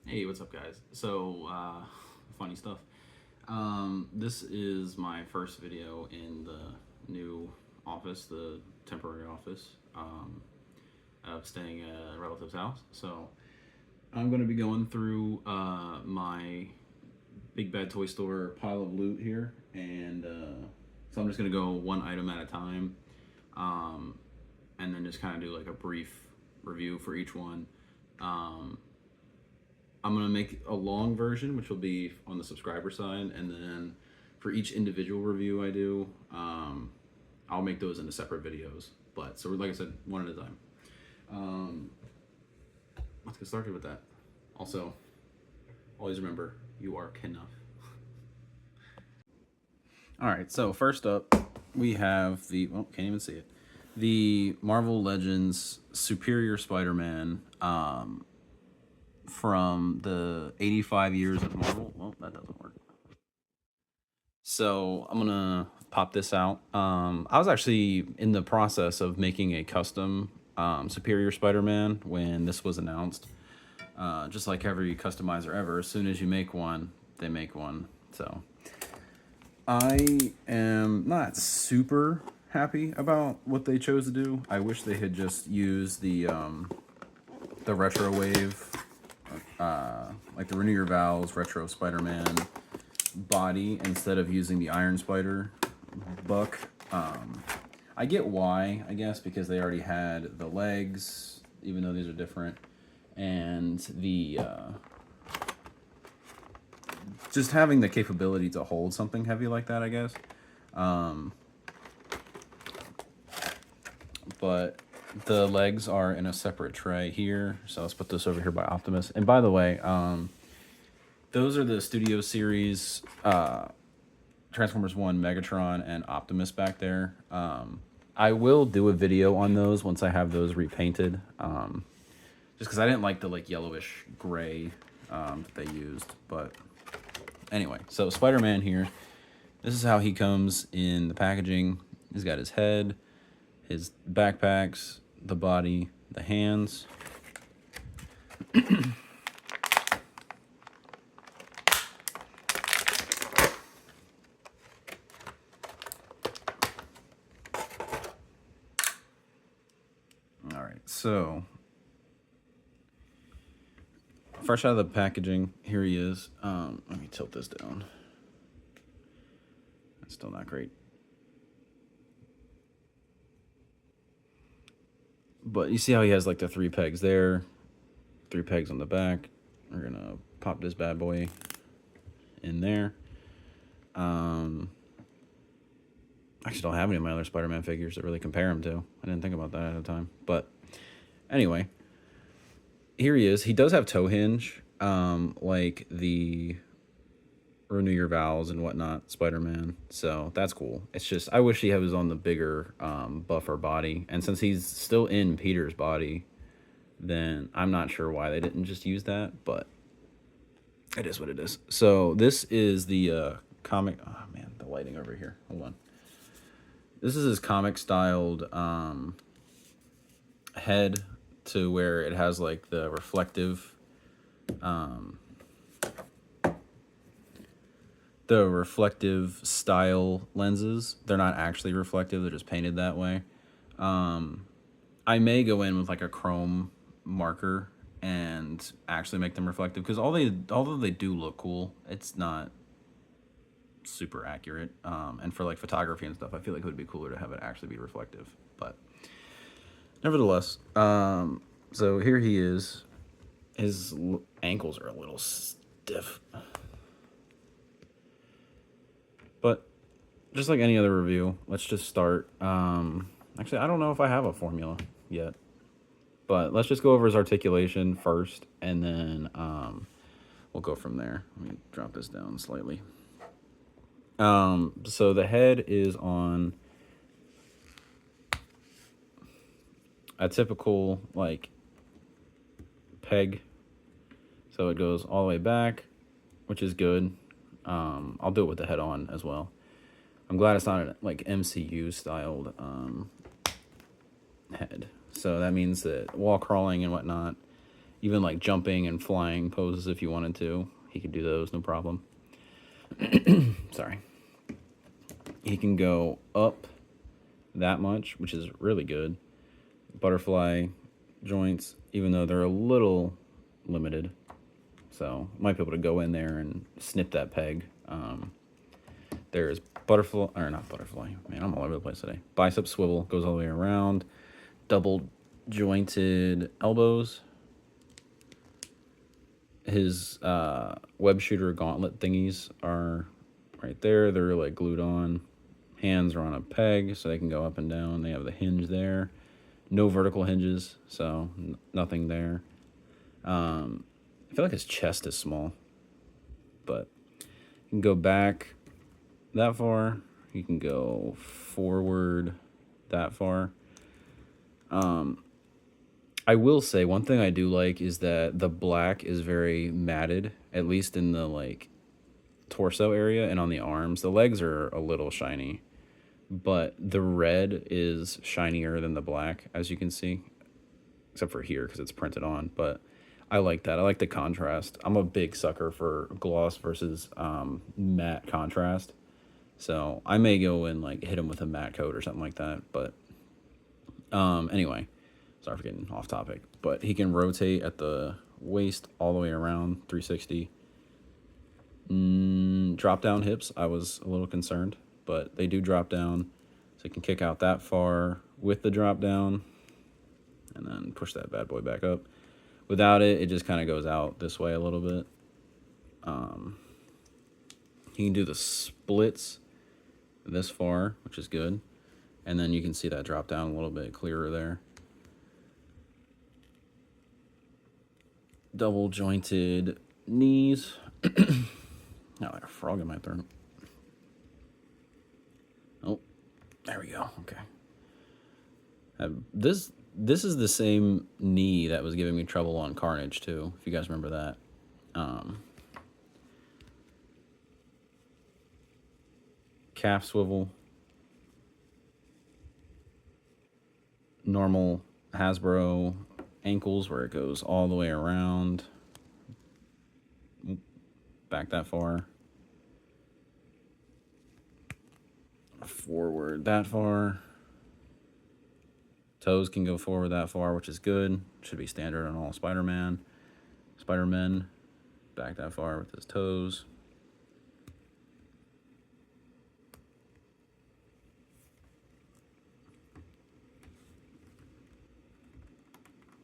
Hey, what's up, guys? So, funny stuff. This is my first video in the new office, the temporary office, of staying at a relative's house. So, I'm going to be going through my Big Bad Toy Store pile of loot here, and so I'm just going to go one item at a time, um, and then just kind of do like a brief review for each one. Um, I'm gonna make a long version, which will be on the subscriber side, and then for each individual review I do, I'll make those into separate videos. But so, like I said, one at a time. Um, let's get started with that. Also, always remember, you are Knuff. All right. So first up, we have the can't even see it, the Marvel Legends Superior Spider-Man. From the 85 years of Marvel. Well, that doesn't work. So I'm gonna pop this out. I was actually in the process of making a custom Superior Spider-Man when this was announced. Just like every customizer ever, as soon as you make one, they make one. So I am not super happy about what they chose to do. I wish they had just used the retro wave, like the Renew Your Vows retro Spider-Man body instead of using the Iron Spider buck. I get why, I guess, because they already had the legs, even though these are different, and the just having the capability to hold something heavy like that, I guess. But the legs are in a separate tray here, so let's put this over here by Optimus. And by the way, those are the Studio Series Transformers 1 Megatron and Optimus back there. I will do a video on those once I have those repainted, just because I didn't like the yellowish gray that they used. But anyway, so Spider-Man here, this is how he comes in the packaging. He's got his head, his backpacks, the body, the hands. All right, so fresh out of the packaging, here he is. Let me tilt this down. That's still not great. But you see how he has like the 3 pegs there, 3 pegs on the back. We're gonna pop this bad boy in there. I actually don't have any of my other Spider-Man figures to really compare him to. I didn't think about that at the time. But anyway, here he is. He does have toe hinge, like the Renew Your Vows and whatnot Spider-Man. So that's cool. It's just, I wish he was on the bigger, buffer body. And since he's still in Peter's body, then I'm not sure why they didn't just use that, but it is what it is. So this is the comic. Oh man, the lighting over here. Hold on. This is his comic styled head, to where it has like the reflective style lenses. They're not actually reflective, they're just painted that way. I may go in with like a chrome marker and actually make them reflective, because although they do look cool, it's not super accurate. And for like photography and stuff, I feel like it would be cooler to have it actually be reflective. But nevertheless, so here he is. His ankles are a little stiff, but just like any other review, let's just start. Actually, I don't know if I have a formula yet, but let's just go over his articulation first, and then we'll go from there. Let me drop this down slightly. So the head is on a typical like peg, so it goes all the way back, which is good. I'll do it with the head on as well. I'm glad it's not like MCU styled head. So that means that wall crawling and whatnot, Even like jumping and flying poses if you wanted to. He could do those, no problem. Sorry. He can go up that much, which is really good. Butterfly joints, even though they're a little limited. So might be able to go in there and snip that peg. There's butterfly, or not butterfly. Man, I'm all over the place today. Bicep swivel goes all the way around. Double jointed elbows. His web shooter gauntlet thingies are right there. They're like glued on. Hands are on a peg, so they can go up and down. They have the hinge there. No vertical hinges, so nothing there. I feel like his chest is small, but you can go back that far. You can go forward that far. I will say one thing I do like is that the black is very matted, at least in the like torso area and on the arms. The legs are a little shiny, but the red is shinier than the black, as you can see, except for here because it's printed on. But I like that. I like the contrast. I'm a big sucker for gloss versus matte contrast. So I may go and like hit him with a matte coat or something like that. But anyway, sorry for getting off topic. But he can rotate at the waist all the way around 360. Drop down hips, I was a little concerned, but they do drop down. So you can kick out that far with the drop down and then push that bad boy back up. Without it, it just kind of goes out this way a little bit. You can do the splits this far, which is good. And then you can see that drop down a little bit clearer there. Double jointed knees. Got like a frog in my throat. Oh, there we go. Okay. This is the same knee that was giving me trouble on Carnage too, if you guys remember that. Calf swivel. Normal Hasbro ankles where it goes all the way around. Back that far. Forward that far. Toes can go forward that far, which is good. Should be standard on all Spider-Men. Back that far with his toes.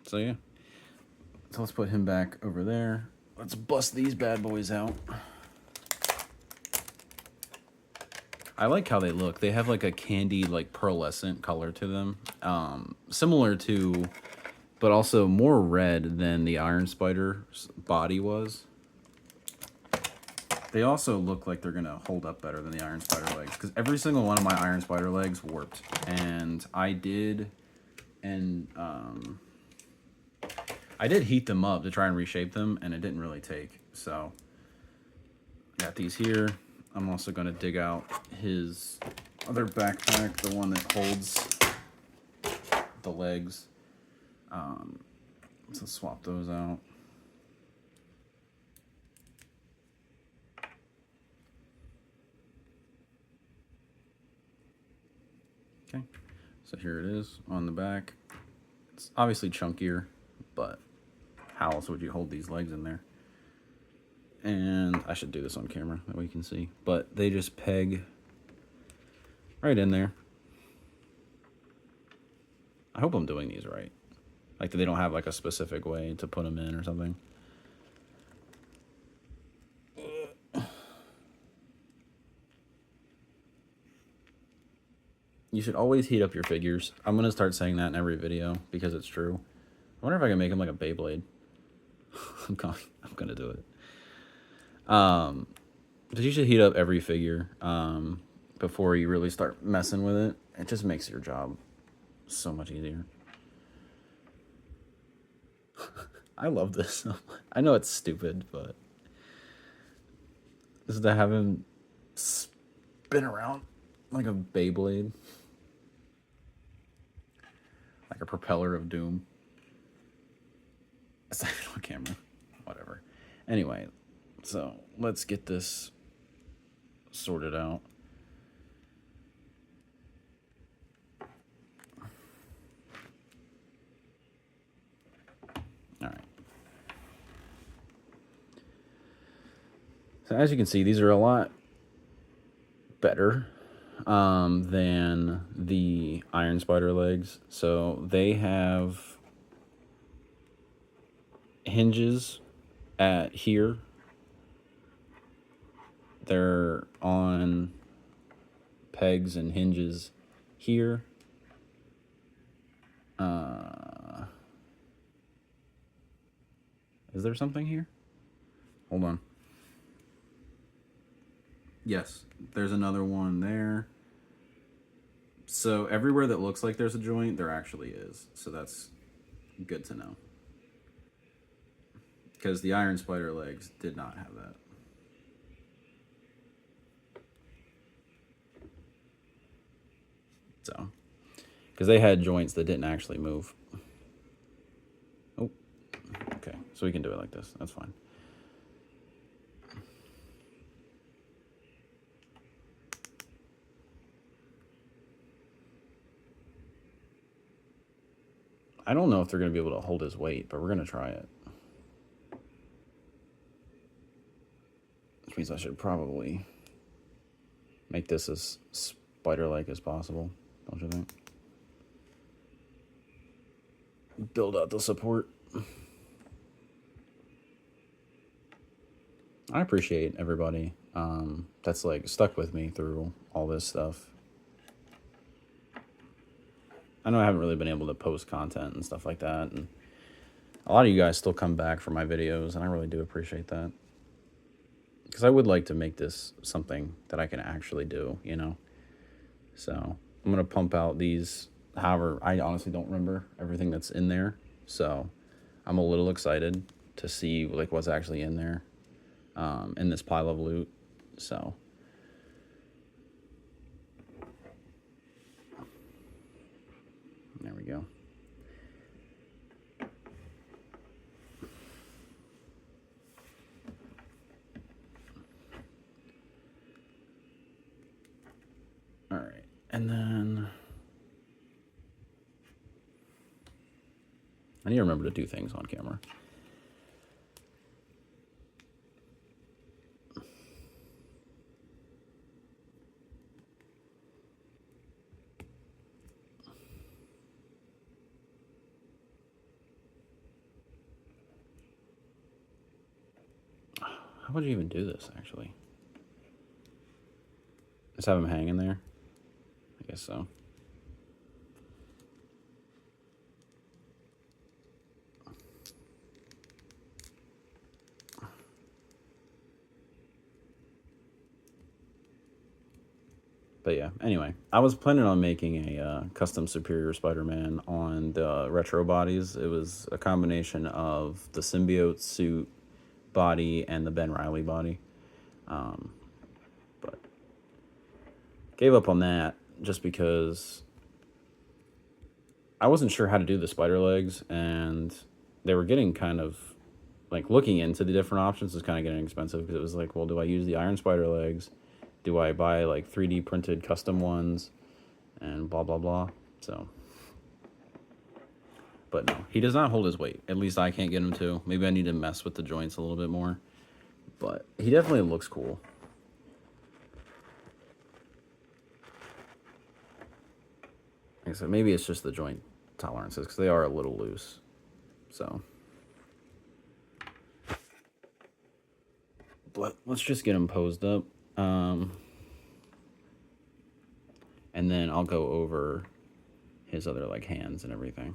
So yeah. So let's put him back over there. Let's bust these bad boys out. I like how they look. They have like a candy, like pearlescent color to them. Similar to, but also more red than the Iron Spider's body was. They also look like they're gonna hold up better than the Iron Spider legs, because every single one of my Iron Spider legs warped. And I did heat them up to try and reshape them, and it didn't really take. So, got these here. I'm also going to dig out his other backpack, the one that holds the legs. So swap those out. Okay, so here it is on the back. It's obviously chunkier, but how else would you hold these legs in there? And I should do this on camera, that way you can see. But they just peg right in there. I hope I'm doing these right. Like, they don't have like a specific way to put them in or something. You should always heat up your figures. I'm going to start saying that in every video because it's true. I wonder if I can make them like a Beyblade. I'm going to do it. But you should heat up every figure before you really start messing with it. It just makes your job so much easier. I love this. I know it's stupid, but this is to have him spin around like a Beyblade, like a propeller of doom. I it on camera. Whatever. Anyway, so let's get this sorted out. All right. So as you can see, these are a lot better than the Iron Spider legs. So they have hinges at here. They're on pegs and hinges here. Is there something here? Hold on. Yes, there's another one there. So everywhere that looks like there's a joint, there actually is. So that's good to know. Because the Iron Spider legs did not have that. So, because they had joints that didn't actually move. Oh, okay. So we can do it like this. That's fine. I don't know if they're going to be able to hold his weight, but we're going to try it. Which means I should probably make this as spider-like as possible, don't you think? Build out the support. I appreciate everybody that's like stuck with me through all this stuff. I know I haven't really been able to post content and stuff like that, and a lot of you guys still come back for my videos, and I really do appreciate that. Because I would like to make this something that I can actually do, you know? So I'm going to pump out these. However, I honestly don't remember everything that's in there. So I'm a little excited to see like what's actually in there in this pile of loot. So there we go. All right. And then I need to remember to do things on camera. How would you even do this, actually? Just have him hanging there? I guess so. But yeah, anyway, I was planning on making a custom Superior Spider-Man on the retro bodies. It was a combination of the symbiote suit body and the Ben Reilly body. But gave up on that just because I wasn't sure how to do the spider legs, and they were getting kind of, like, looking into the different options was kind of getting expensive, because it was like, well, do I use the Iron Spider legs? Do I buy like 3D printed custom ones? And blah, blah, blah. So, but no, he does not hold his weight. At least I can't get him to. Maybe I need to mess with the joints a little bit more. But he definitely looks cool. Like I said, maybe it's just the joint tolerances, because they are a little loose. So, but let's just get him posed up. And then I'll go over his other, like, hands and everything.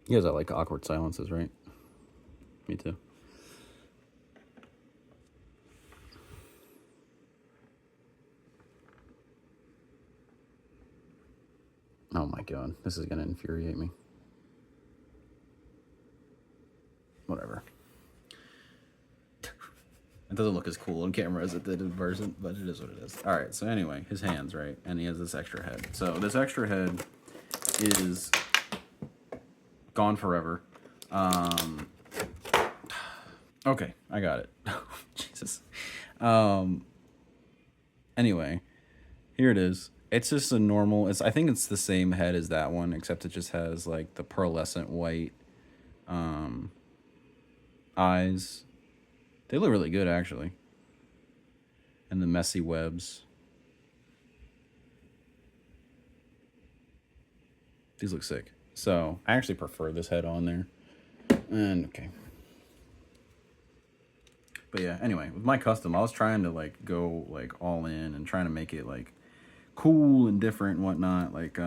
You guys, I like awkward silences, right? Me too. Oh my god, this is gonna infuriate me. whatever. It doesn't look as cool on camera as it did in person, but it is what it is. All right, so anyway, his hands, right? And he has this extra head. So this extra head is gone forever. Okay, I got it. Jesus. Anyway, here it is. It's just a normal, I think it's the same head as that one, except it just has like the pearlescent white eyes. They look really good, actually. And the messy webs. These look sick. So I actually prefer this head on there. And okay. But yeah, anyway, with my custom, I was trying to like go like all in and trying to make it like cool and different and whatnot. Like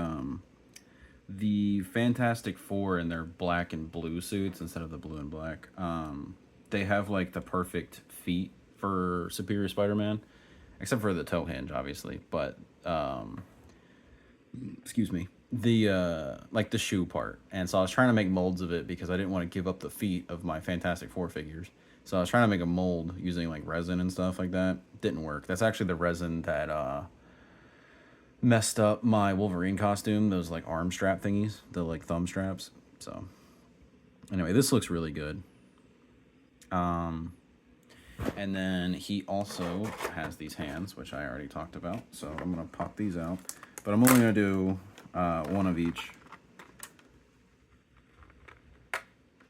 the Fantastic Four in their black and blue suits instead of the blue and black. They have like the perfect feet for Superior Spider-Man, except for the toe hinge, obviously. But excuse me, the like the shoe part. And so I was trying to make molds of it because I didn't want to give up the feet of my Fantastic Four figures. So I was trying to make a mold using like resin and stuff like that. Didn't work. That's actually the resin that messed up my Wolverine costume. Those like arm strap thingies, the like thumb straps. So anyway, this looks really good. And then he also has these hands, which I already talked about. So I'm gonna pop these out, but I'm only gonna do one of each.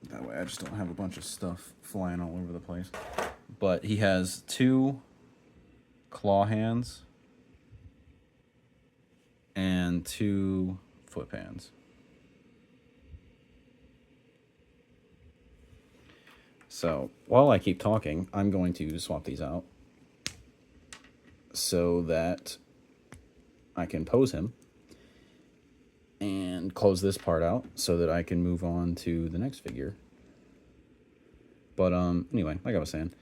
That way I just don't have a bunch of stuff flying all over the place. But he has 2 claw hands and 2 foot pans. So while I keep talking, I'm going to swap these out so that I can pose him and close this part out so that I can move on to the next figure. But anyway, like I was saying,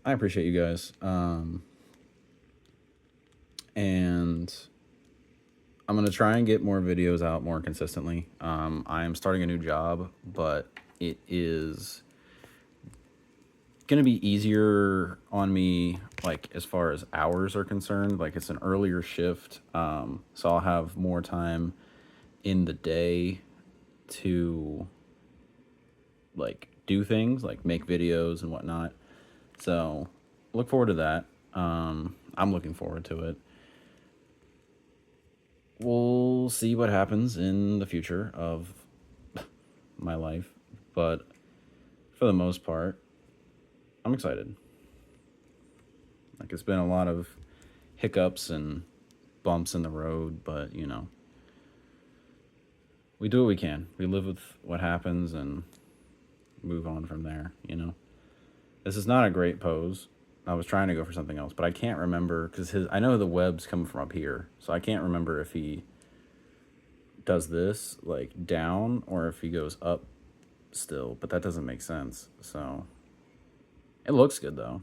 I appreciate you guys. And I'm going to try and get more videos out more consistently. I am starting a new job, but it is going to be easier on me, like as far as hours are concerned. Like it's an earlier shift, so I'll have more time in the day to like do things like make videos and whatnot. So look forward to that. I'm looking forward to it. We'll see what happens in the future of my life, but for the most part, I'm excited. Like it's been a lot of hiccups and bumps in the road, but you know, we do what we can. We live with what happens and move on from there, you know. This is not a great pose. I was trying to go for something else, but I can't remember because I know the web's coming from up here, so I can't remember if he does this like down or if he goes up still, but that doesn't make sense. So it looks good though.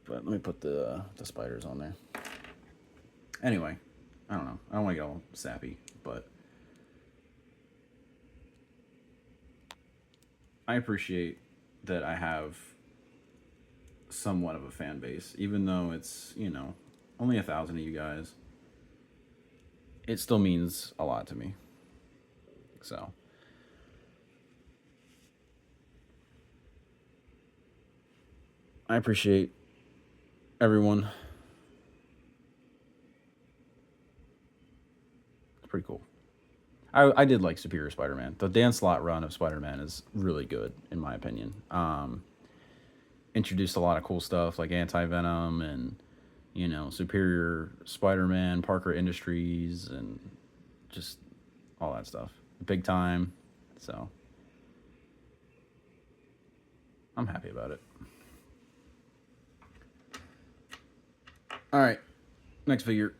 But let me put the spiders on there. Anyway, I don't know. I don't want to get all sappy, but I appreciate that I have somewhat of a fan base, even though it's, you know, only 1,000 of you guys. It still means a lot to me. So I appreciate everyone. It's pretty cool. I did like Superior Spider-Man. The Dan Slott run of Spider-Man is really good, in my opinion. Introduced a lot of cool stuff like Anti-Venom and, you know, Superior Spider-Man, Parker Industries, and just all that stuff. Big time. So I'm happy about it. All right, next figure.